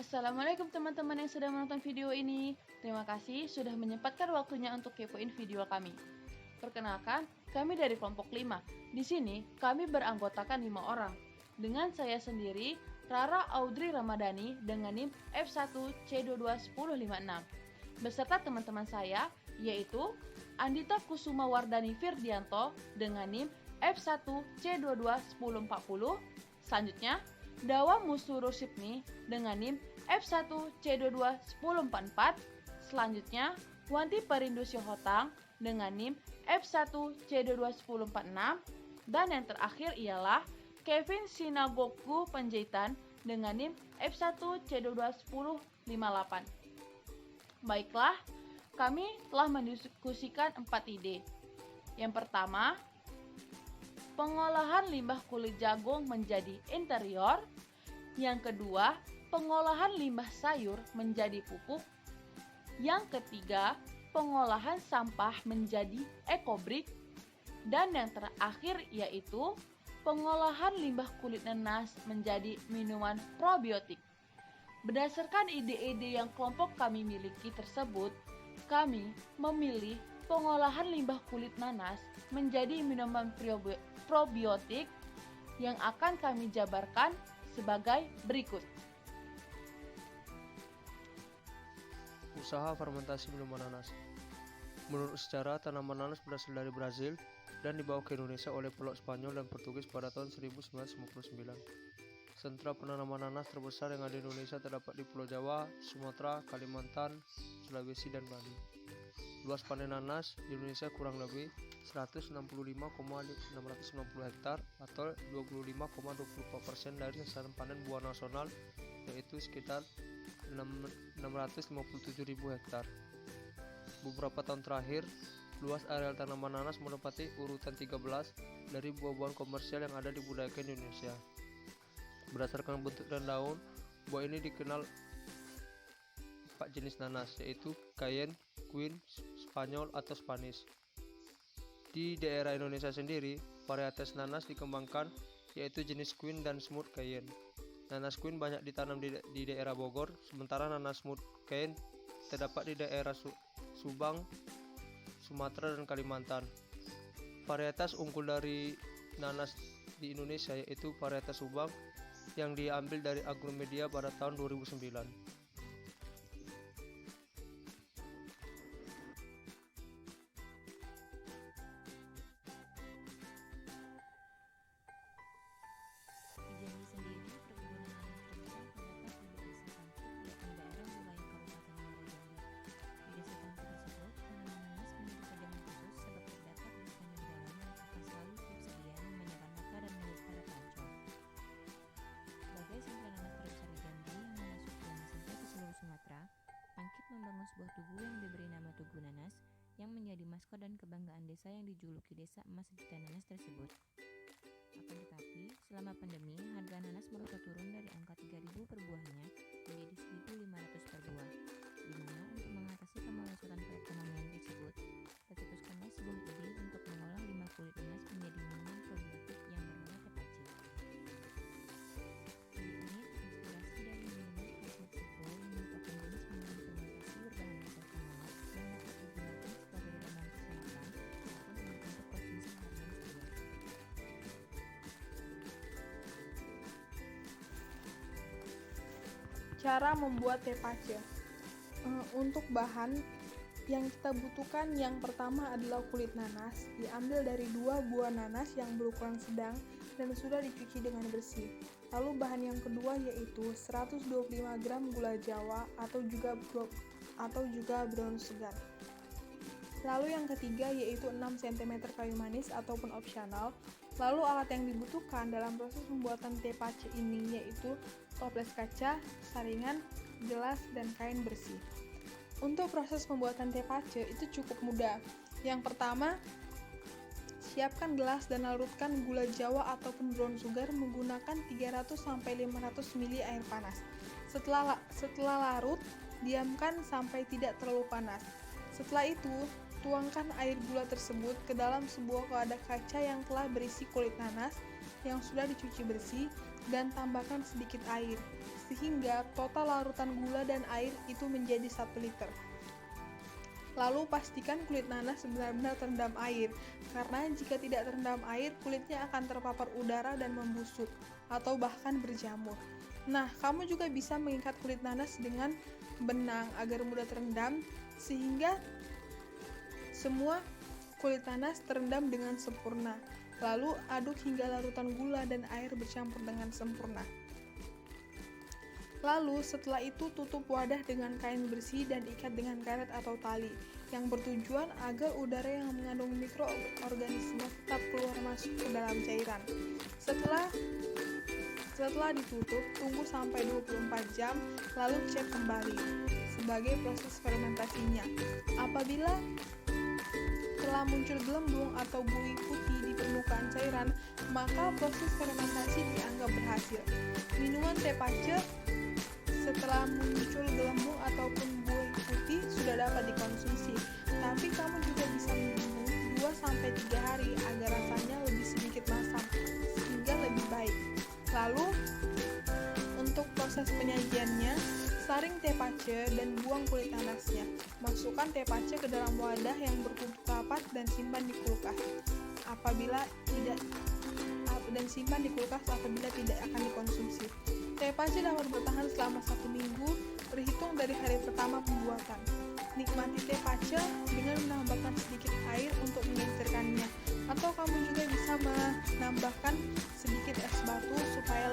Assalamualaikum teman-teman yang sedang menonton video ini. Terima kasih sudah menyempatkan waktunya untuk kepoin video kami. Perkenalkan, kami dari kelompok 5. Di sini, kami beranggotakan 5 orang. Dengan saya sendiri, Rara Audrey Ramadhani dengan NIM F1C221056. Beserta teman-teman saya, yaitu Andita Kusuma Wardani Firdianto dengan NIM F1C221040. Selanjutnya, Dawa Musuru Sipni dengan NIM F1C221044. Selanjutnya, Wanti Perindu Syihotang dengan NIM F1C221046. Dan yang terakhir ialah Kevin Sinagogu Panjaitan dengan NIM F1C221058. Baiklah, kami telah mendiskusikan 4 ide. Yang pertama, pengolahan limbah kulit jagung menjadi interior. Yang kedua, pengolahan limbah sayur menjadi pupuk. Yang ketiga, pengolahan sampah menjadi ekobrik. Dan yang terakhir yaitu pengolahan limbah kulit nanas menjadi minuman probiotik. Berdasarkan ide-ide yang kelompok kami miliki tersebut, kami memilih pengolahan limbah kulit nanas menjadi minuman probiotik yang akan kami jabarkan sebagai berikut. Usaha fermentasi minuman nanas. Menurut sejarah, tanaman nanas berasal dari Brazil dan dibawa ke Indonesia oleh pelok Spanyol dan Portugis pada tahun 1959. Sentra penanaman nanas terbesar yang ada di Indonesia terdapat di Pulau Jawa, Sumatera, Kalimantan, Sulawesi, dan Bali. Luas panen nanas di Indonesia kurang lebih 165,690 hektar atau 25,24% dari sasaran panen buah nasional, yaitu sekitar 657.000 hektar. Beberapa tahun terakhir, luas areal tanaman nanas menempati urutan 13 dari buah-buahan komersial yang ada dibudidayakan di Indonesia. Berdasarkan bentuk dan daun, buah ini dikenal 4 jenis nanas, yaitu Cayenne, Queen, Spanyol atau Spanish. Di daerah Indonesia sendiri, varietas nanas dikembangkan, yaitu jenis Queen dan Smooth Cayenne. Nanas Queen banyak ditanam di daerah Bogor, sementara nanas Smooth Cayenne terdapat di daerah Subang, Sumatera, dan Kalimantan. Varietas unggul dari nanas di Indonesia yaitu varietas Subang yang diambil dari Agromedia pada tahun 2009. Di Jambi sendiri, perkebunan nanas terbesar terdapat di Desa Kampung, yakni daerah wilayah Kabupaten Muara Jambi. Di Desa Kampung tersebut, tanaman nanas menjadi pegangan khusus sebab terdapat vitamin dalam yang akan selalu siap sedia memanjakan mata dan mulut para pelancong. Sebagai sentra nanas terbesar di Jambi yang memasuki nanas sampai ke seluruh Sumatera, Angkit membangun sebuah tugu yang diberi nama Tugu Nanas yang menjadi maskot dan kebanggaan desa yang dijuluki Desa Emas Sejuta Nanas tersebut. Akan tetapi, selama pandemi, harga nanas merosot turun dari angka 3.000 per buahnya menjadi 1.500 per buah, di mana untuk mengatasi kemerosotan perekonomian tersebut, tercetuskanlah sebuah ide untuk mengolah limbah kulit nanas menjadi minuman probiotik yang bernama TPC. Ide ini terinspirasi dari minuman khas Meksiko yang merupakan jenis minuman fermentasi berbahan dasar kokonat yang dapat digunakan sebagai ramuan kesehatan maupun untuk konsumsi harian saja. Cara membuat tepache. Untuk bahan yang kita butuhkan, yang pertama adalah kulit nanas. Diambil dari 2 buah nanas yang berukuran sedang dan sudah dicuci dengan bersih. Lalu bahan yang kedua yaitu 125 gram gula jawa atau juga brown sugar. Lalu yang ketiga yaitu 6 cm kayu manis ataupun opsional. Lalu alat yang dibutuhkan dalam proses pembuatan tepache ini yaitu toples kaca, saringan, gelas, dan kain bersih. Untuk proses pembuatan tepache itu cukup mudah. Yang pertama, siapkan gelas dan larutkan gula jawa ataupun brown sugar menggunakan 300-500 ml air panas. Setelah larut, diamkan sampai tidak terlalu panas. Setelah itu, tuangkan air gula tersebut ke dalam sebuah wadah kaca yang telah berisi kulit nanas yang sudah dicuci bersih, dan tambahkan sedikit air, sehingga total larutan gula dan air itu menjadi 1 liter. Lalu pastikan kulit nanas benar-benar terendam air, karena jika tidak terendam air, kulitnya akan terpapar udara dan membusuk, atau bahkan berjamur. Nah, kamu juga bisa mengikat kulit nanas dengan benang agar mudah terendam, sehingga semua kulit nanas terendam dengan sempurna. Lalu aduk hingga larutan gula dan air bercampur dengan sempurna. Lalu setelah itu tutup wadah dengan kain bersih dan ikat dengan karet atau tali, yang bertujuan agar udara yang mengandung mikroorganisme tetap keluar masuk ke dalam cairan. Setelah ditutup, tunggu sampai 24 jam, lalu cek kembali sebagai proses fermentasinya. Apabila telah muncul gelembung atau buih putih di permukaan cairan, maka proses fermentasi dianggap berhasil. Minuman teh pace setelah muncul gelembung ataupun buih putih sudah dapat dikonsumsi, tapi kamu juga bisa menunggu 2-3 hari agar rasanya lebih sedikit masam, sehingga lebih baik. Lalu, untuk proses penyajiannya, saring teh pace dan buang kulit nanasnya. Masukkan teh pace ke dalam wadah yang bertutup rapat dan simpan di kulkas. Apabila tidak akan dikonsumsi. Teh pace dapat bertahan selama 1 minggu terhitung dari hari pertama pembuatan. Nikmati teh pace dengan menambahkan sedikit air untuk mengencerkannya, atau kamu juga bisa menambahkan sedikit es batu supaya